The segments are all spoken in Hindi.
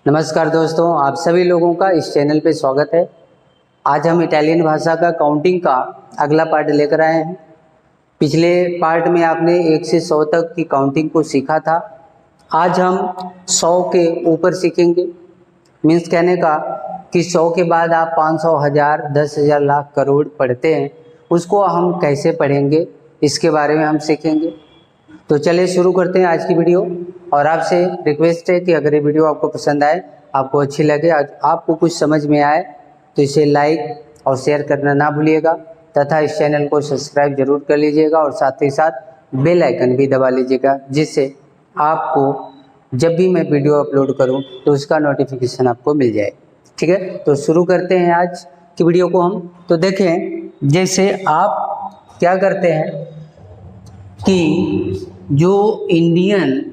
नमस्कार दोस्तों, आप सभी लोगों का इस चैनल पे स्वागत है। आज हम इटालियन भाषा का काउंटिंग का अगला पार्ट लेकर आए हैं। पिछले पार्ट में आपने 1 से 100 तक की काउंटिंग को सीखा था। आज हम 100 के ऊपर सीखेंगे। मीन्स कहने का कि 100 के बाद आप 500, 1000, 10,000, लाख, करोड़ पढ़ते हैं, उसको हम कैसे पढ़ेंगे इसके बारे में हम सीखेंगे। तो चलिए शुरू करते हैं आज की वीडियो। और आपसे रिक्वेस्ट है कि अगर ये वीडियो आपको पसंद आए, आपको अच्छी लगे, आपको कुछ समझ में आए, तो इसे लाइक और शेयर करना ना भूलिएगा तथा इस चैनल को सब्सक्राइब जरूर कर लीजिएगा और साथ ही साथ बेल आइकन भी दबा लीजिएगा, जिससे आपको जब भी मैं वीडियो अपलोड करूं तो उसका नोटिफिकेशन आपको मिल जाए। ठीक है, तो शुरू करते हैं आज की वीडियो को हम। तो देखें, जैसे आप क्या करते हैं कि जो इंडियन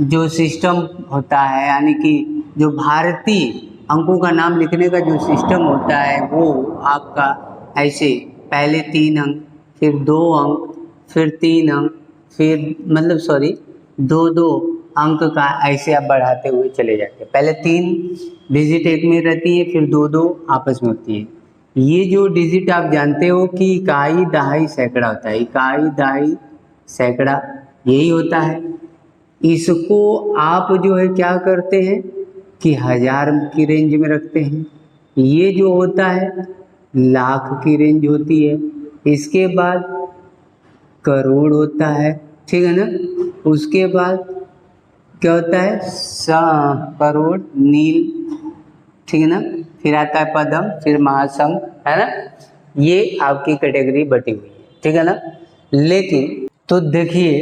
जो सिस्टम होता है, यानी कि जो भारतीय अंकों का नाम लिखने का जो सिस्टम होता है, वो आपका ऐसे पहले 3 अंक, फिर 2 अंक, फिर 3 अंक, फिर दो दो अंक का ऐसे आप बढ़ाते हुए चले जाते हैं। पहले 3 डिजिट एक में रहती है, फिर 2 आपस में होती है। ये जो डिजिट आप जानते हो कि इकाई, दहाई, सैकड़ा होता है। इकाई, दहाई, सैकड़ा यही होता है। इसको आप जो है क्या करते हैं कि 1000 की रेंज में रखते हैं। ये जो होता है लाख की रेंज होती है। इसके बाद करोड़ होता है, ठीक है ना। उसके बाद क्या होता है करोड़, नील, ठीक है ना। फिर आता है पदम, फिर महासंघ, है ना। ये आपकी कैटेगरी बटी हुई है, ठीक है ना। लेकिन तो देखिए,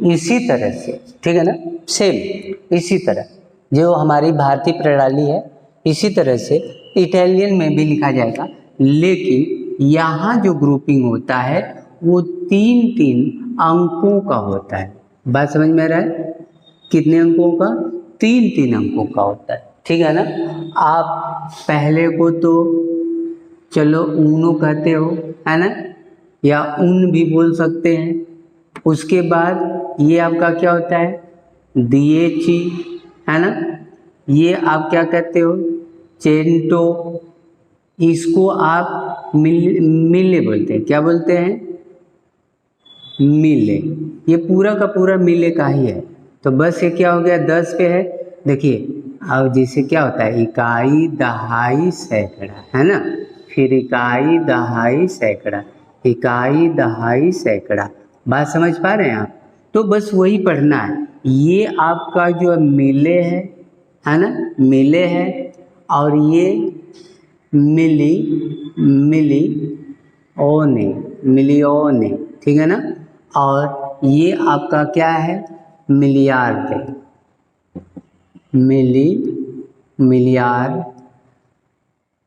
इसी तरह से, ठीक है ना, सेम इसी तरह जो हमारी भारतीय प्रणाली है, इसी तरह से इटालियन में भी लिखा जाएगा। लेकिन यहाँ जो ग्रुपिंग होता है वो 3-3 अंकों का होता है। बात समझ में आ रहा है? कितने अंकों का? 3-3 अंकों का होता है, ठीक है ना। आप पहले को तो चलो ऊनो कहते हो, है ना, या उन भी बोल सकते हैं। उसके बाद ये आपका क्या होता है? दिएची, है ना। ये आप क्या कहते हो? चेंटो। इसको आप मिले बोलते हैं। क्या बोलते हैं? मिले। ये पूरा का पूरा मिले का ही है। तो बस ये क्या हो गया? 10 पे है। देखिए, अब जैसे क्या होता है, इकाई, दहाई, सैकड़ा, है ना। फिर इकाई, दहाई, सैकड़ा, इकाई, दहाई, सैकड़ा। बात समझ पा रहे हैं आप? तो बस वही पढ़ना है। ये आपका जो मिले है ना, मिले है। और ये मिली, मिली ओने, मिलियोने, ठीक है ना। और ये आपका क्या है? मिलियार्ड, मिलियार्ड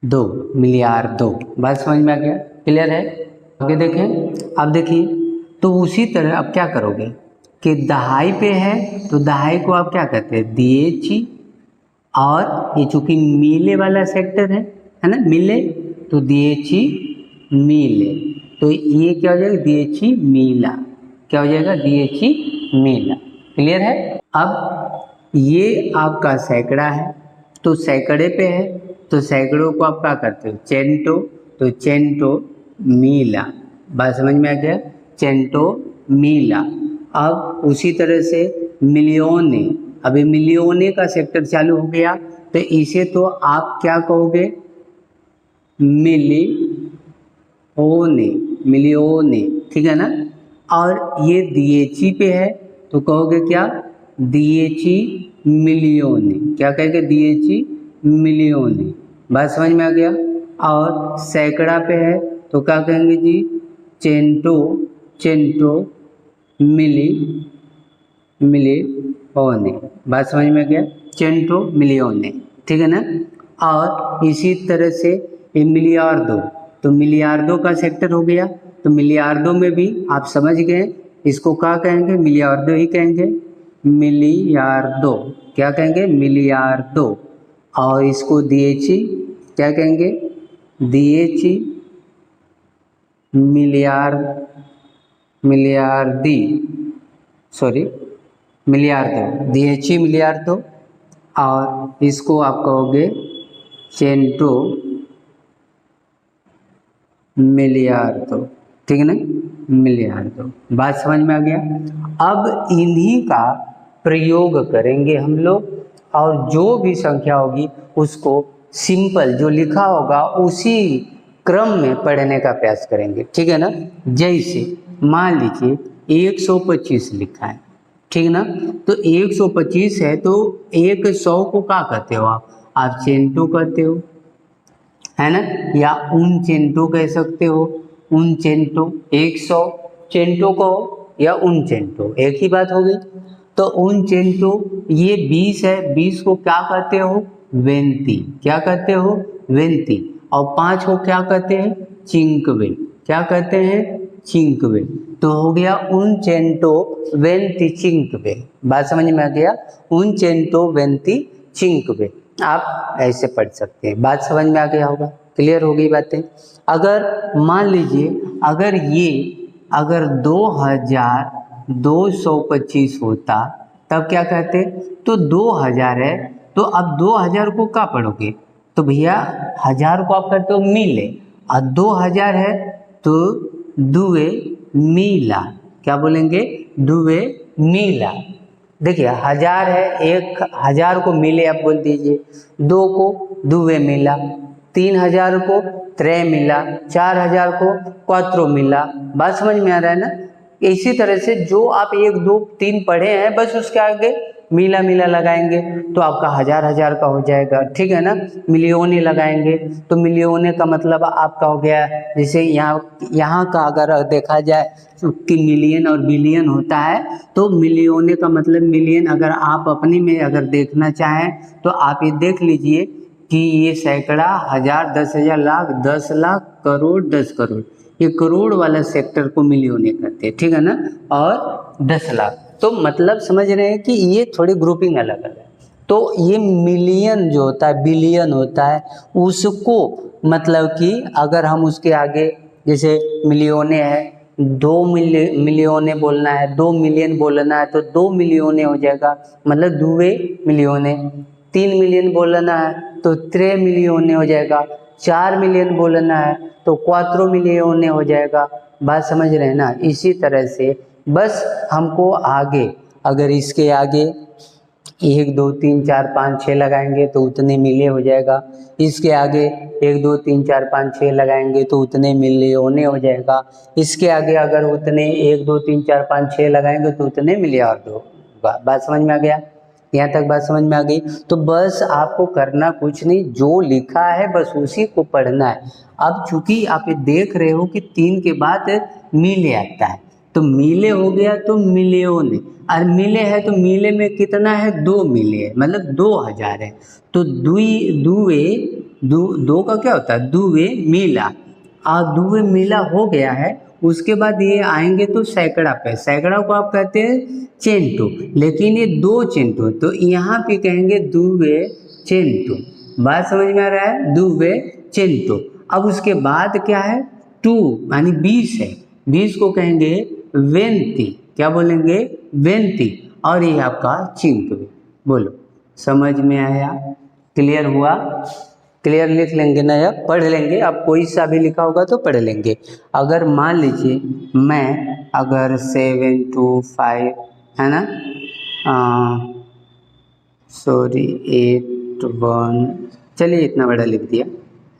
दो, मिलियार्ड दो। बात समझ में आ गया? क्लियर है? आगे देखें। अब देखिए, तो उसी तरह अब क्या करोगे कि दहाई पे है तो दहाई को आप क्या कहते हैं? दिएची। और ये चूंकि मिले वाला सेक्टर है ना, मिले, तो दिएची मिले। तो ये क्या हो जाएगा? दिएची मीला। क्या हो जाएगा? दिएची मीला। क्लियर है? अब ये आपका सैकड़ा है, तो सैकड़े पे है, तो सैकड़ों को आप क्या करते हो? चेंटो। तो चेंटो मीला। बात समझ में आ गया? चेंटो मीला। अब उसी तरह से मिलियोने। अभी मिलियोने का सेक्टर चालू हो गया, तो इसे तो आप क्या कहोगे? मिलियोने, मिलियोने, ठीक है ना। और ये दिएची पे है, तो कहोगे क्या? दिएची मिलियोने। क्या कहेंगे? दिएची मिलियोने। बात समझ में आ गया? और सैकड़ा पे है तो क्या कहेंगे जी? चेंटो, चेंटो मिली, मिलियोने। बात समझ में गया? चेंटो मिलियोने, ठीक है ना। और इसी तरह से मिलियार्डो, तो मिलियार्डो का सेक्टर हो गया। तो मिलियार्डो में भी आप समझ गए, इसको क्या कहेंगे? मिलियार्डो ही कहेंगे। मिलियार्डो, क्या कहेंगे? मिलियार्डो। और इसको दिएची क्या कहेंगे? दिएची मिलियार्ड, मिलियार्डी, सॉरी, मिलियार्डो, दिएची मिलियार्डो। और इसको आप कहोगे चेंटो मिलियार्डो, ठीक है ना, मिलियार्डो। बात समझ में आ गया। अब इन्हीं का प्रयोग करेंगे हम लोग और जो भी संख्या होगी उसको सिंपल जो लिखा होगा उसी क्रम में पढ़ने का प्रयास करेंगे, ठीक है ना। जैसे मान लीजिए 125 लिखा है, ठीक ना, तो 125 है तो 100 को क्या कहते हो आप चेंटो कहते हो, है ना, या उन चेंटो कह सकते हो, उन चेंटो। 100 चेंटो कहो या उन चेंटो, एक ही बात हो गई। तो उन चेंटो, ये 20 है, 20 को क्या कहते हो, वेंती। क्या कहते हो, वेंती। और 5 को क्या कहते हैं, चिंकवे। क्या कहते हैं, चिंकवे। तो हो गया उन चेंटो वेंती चिंकवे। बात समझ में आ गया, उन चेंटो वेंती चिंकवे, आप ऐसे पढ़ सकते हैं। बात समझ में आ गया होगा, क्लियर हो गई बातें। अगर मान लीजिए अगर 2225 होता तब क्या कहते, तो 2000 है तो अब 2000 को क्या पढ़ोगे, तो भैया 1000 को आप कहते हो मिले, और 2000 है तो दुए मीला। क्या बोलेंगे, दुए मीला। देखिए 1000 है, 1000 को मिले आप बोल दीजिए, 2 को दुए मिला, 3000 को त्रे मिला, 4000 को क्वात्रो मिला। बात समझ में आ रहा है ना। इसी तरह से जो आप 1 2 3 पढ़े हैं बस उसके आगे मिला मिला लगाएंगे तो आपका 1000 का हो जाएगा, ठीक है ना। मिलियोने लगाएंगे तो मिलियोने का मतलब आपका हो गया, जैसे यहाँ का अगर देखा जाए कि मिलियन और बिलियन होता है, तो मिलियोने का मतलब मिलियन। अगर आप अपने में अगर देखना चाहें तो आप ये देख लीजिए कि ये सैकड़ा, हजार, 10,000, लाख, 10 लाख, करोड़, 10 करोड़, ये करोड़ वाला सेक्टर को मिलियोने कहते हैं, ठीक है ना। और 10 लाख, तो मतलब समझ रहे हैं कि ये थोड़ी ग्रुपिंग अलग अलग है। तो ये मिलियन जो होता है, बिलियन होता है, उसको मतलब कि अगर हम उसके आगे जैसे मिलियोने है, 2 मिलियोने बोलना है, 2 मिलियन बोलना है तो 2 मिलियोने हो जाएगा, मतलब दुए मिलियोने। 3 मिलियन बोलना है तो 3 मिलियोने हो जाएगा, 4 मिलियन बोलना है तो 4 मिलियोने हो जाएगा। बात समझ रहे हैं ना। इसी तरह से बस हमको आगे, अगर इसके आगे 1 2 3 4 5 6 लगाएंगे तो उतने मिले हो जाएगा, इसके आगे 1 2 3 4 5 6 लगाएंगे तो उतने मिलियोने हो जाएगा, इसके आगे अगर उतने 1 2 3 4 5 6 लगाएंगे तो उतने मिलियार्ड होगा। बात समझ में आ गया, यहाँ तक बात समझ में आ गई। तो बस आपको करना कुछ नहीं, जो लिखा है बस उसी को पढ़ना है। अब चूंकि आप ये देख रहे हो कि 3 के बाद मिले आता है, तो मिले हो गया तो मिलियोने, और मिले है तो मिले में कितना है, 2 मिले है, मतलब 2000 है। तो दो का क्या होता है, दुए मिला, और दुए मिला हो गया है। उसके बाद ये आएंगे तो सैकड़ा पे, सैकड़ा को आप कहते हैं चेंटो, लेकिन ये 2 चेंटो, तो यहाँ पे कहेंगे दुए चेंटो। बात समझ में आ रहा है, दुए चेंटो। अब उसके बाद क्या है, 2 यानी 20 है, 20 को कहेंगे वेंती। क्या बोलेंगे, वेंती। और ये आपका चिंकवे। बोलो समझ में आया, क्लियर हुआ, क्लियर लिख लेंगे ना, या पढ़ लेंगे। अब कोई सा भी लिखा होगा तो पढ़ लेंगे। अगर मान लीजिए मैं अगर 7 2 5 है ना, 8 1, चलिए इतना बड़ा लिख दिया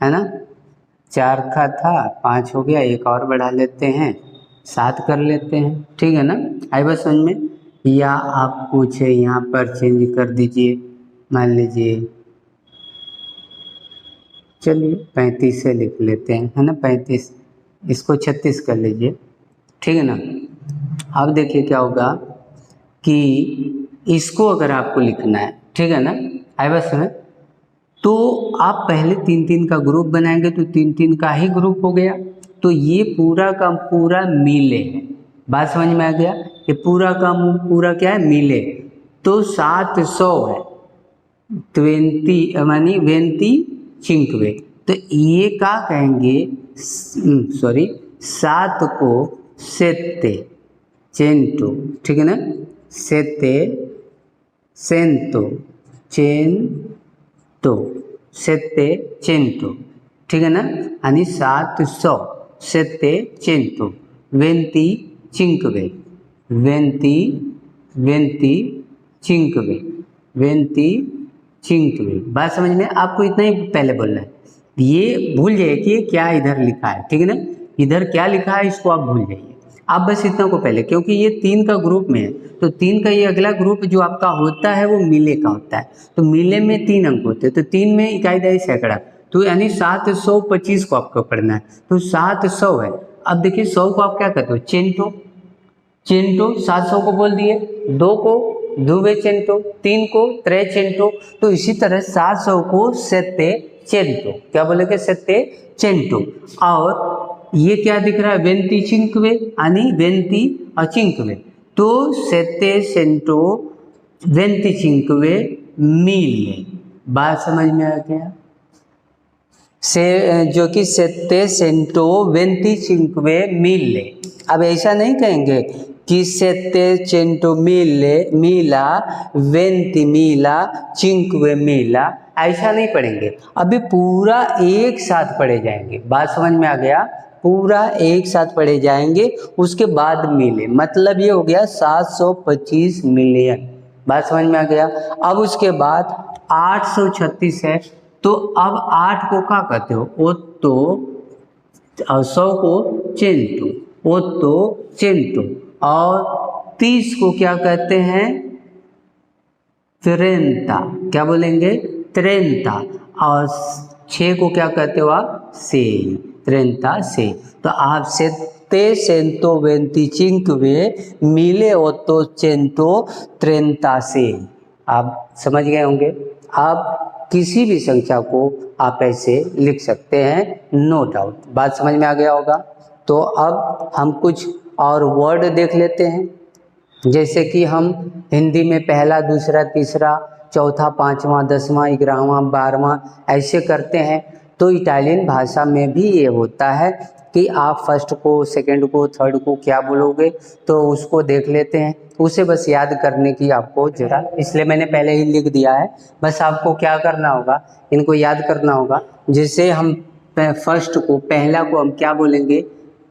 है ना, 4 का था, 5 हो गया, एक और बढ़ा लेते हैं, 7 कर लेते हैं, ठीक है ना। आई बस समझ में। या आप पूछे यहाँ पर चेंज कर दीजिए, मान लीजिए चलिए 35 से लिख लेते हैं, है ना, 35, इसको 36 कर लीजिए, ठीक है ना। अब देखिए क्या होगा कि इसको अगर आपको लिखना है, ठीक है ना, आई बस में, तो आप पहले 3 3 का ग्रुप बनाएंगे तो 3 3 का ही ग्रुप हो गया, तो ये पूरा का पूरा मिले है। बात समझ में आ गया, ये पूरा का पूरा क्या है, मिले। तो 700 है, 20 मानी 25, तो ये क्या कहेंगे, सॉरी 7 को सेते चेंटो, ठीक है ना, सेते सेंतो चेंतो, 700, ठीक है ना। आणि 700, 700, 25, 25, बात समझ में। आपको इतना ही पहले बोलना है, ये भूल जाइए कि क्या इधर लिखा है, ठीक है ना। इधर क्या लिखा है इसको आप भूल जाइए, आप बस इतना को पहले, क्योंकि ये 3 का ग्रुप में है, तो 3 का ये अगला ग्रुप जो आपका होता है वो मिले का होता है। तो मिले में 3 अंक होते हैं, तो 3 में इकाई दहाई सैकड़ा, तो यानी 725 को आपको पढ़ना है। तो 700 है। अब देखिए 100 को आप क्या कहते हो, चेंटो, 700 को बोल दिए, 2 को दुवे चेंटो, 3 को त्रे चेंटो। तो इसी तरह 700 को 700, क्या बोलेंगे, 700। और ये क्या दिख रहा है, 25 आणि 25, तो 725 मिले। बात समझ में आ गया, से जो कि 725 मिले। अब ऐसा नहीं कहेंगे कि 700 मिला 25 मिला, ऐसा नहीं पढ़ेंगे। अभी पूरा एक साथ पढ़े जाएंगे, बात समझ में आ गया, पूरा एक साथ पढ़े जाएंगे, उसके बाद मिले, मतलब ये हो गया 725 मिलियन। बात समझ में आ गया। अब उसके बाद 836 है, तो अब 8 को क्या कहते हो, ओत्तो, 100 को चेंटो, ओत्तो चेंटो, और 30 को क्या कहते हैं, 30, क्या बोलेंगे, 30, और 6 को क्या कहते हो आप, से, 30। तो आप 725 मिले 830, आप समझ गए होंगे। आप किसी भी संख्या को आप ऐसे लिख सकते हैं, नो डाउट, बात समझ में आ गया होगा। तो अब हम कुछ और वर्ड देख लेते हैं, जैसे कि हम हिंदी में पहला, दूसरा, तीसरा, चौथा, पांचवा, 10वां, 11वां, 12वां ऐसे करते हैं। तो इटालियन भाषा में भी ये होता है कि आप फर्स्ट को, सेकंड को, थर्ड को क्या बोलोगे, तो उसको देख लेते हैं। उसे बस याद करने की आपको जरा, इसलिए मैंने पहले ही लिख दिया है, बस आपको क्या करना होगा, इनको याद करना होगा। जैसे हम फर्स्ट को, पहला को हम क्या बोलेंगे,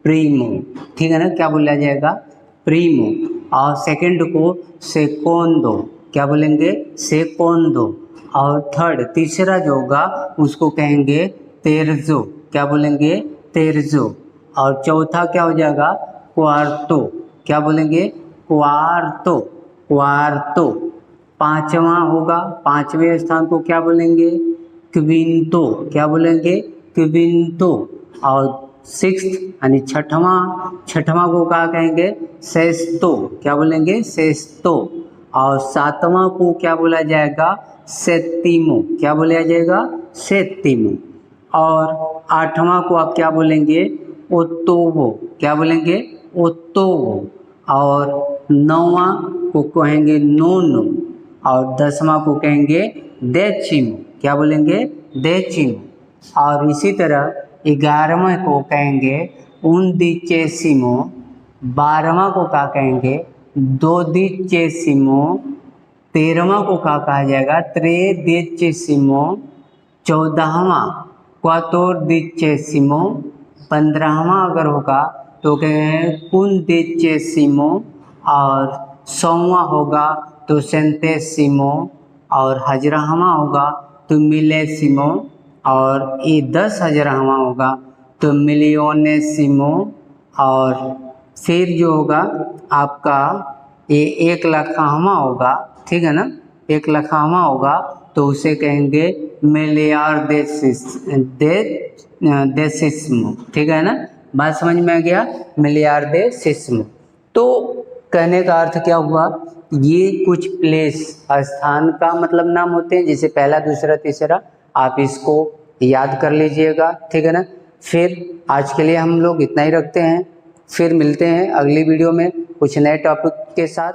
प्रीमो, ठीक है ना, क्या बोला जाएगा, प्रीमो। और सेकंड को सेकोंडो, क्या बोलेंगे, सेकोंडो। और थर्ड, तीसरा जो होगा उसको कहेंगे तेरजो, क्या बोलेंगे, तेरजो। और चौथा क्या हो जाएगा, क्वार्टो, क्या बोलेंगे, क्वार्टो, क्वार्टो। पांचवा होगा, पांचवें स्थान को क्या बोलेंगे, क्विंटो, क्या बोलेंगे, क्विंटो। और सिक्स्थ यानी छठवां को क्या कहेंगे, सेस्तो, क्या बोलेंगे, सेस्तो। और सातवां को क्या बोला जाएगा, सेत्तिमो, क्या बोला जाएगा, सेत्तिमो। और आठवां को आप क्या बोलेंगे, ओत्तोवो, क्या बोलेंगे, ओत्तोवो। और नौवां को कहेंगे नोनो। और 10वां को कहेंगे डेचिमो, क्या बोलेंगे, डेचिमो। और इसी तरह 11वें को कहेंगे उनदिचेसिमो, 12वां को क्या कहेंगे, दोदिचेसिमो, 13वां को क्या कहा जाएगा, त्रेदिचेसिमो, 14वां क्वातोरदिचेसिमो, 15वां अगर होगा तो कहेंगे कुनदिचेसिमो, और 100वां होगा तो सेंतेसिमो, और 1000वां होगा तो मिलेसिमो, और ये 10,000वां होगा तो मिलियोनेसिमो। और फिर जो होगा आपका ये 1,00,000वां होगा, ठीक है ना, 1,00,000वां होगा तो उसे कहेंगे मिलियार्डेसिस्मो, ठीक है ना, बात समझ में आ गया, मिलियार्डेसिस्मो। तो कहने का अर्थ क्या हुआ, ये कुछ प्लेस, स्थान का मतलब नाम होते हैं, जैसे पहला, दूसरा, तीसरा, आप इसको याद कर लीजिएगा, ठीक है ना। फिर आज के लिए हम लोग इतना ही रखते हैं, फिर मिलते हैं अगली वीडियो में कुछ नए टॉपिक के साथ।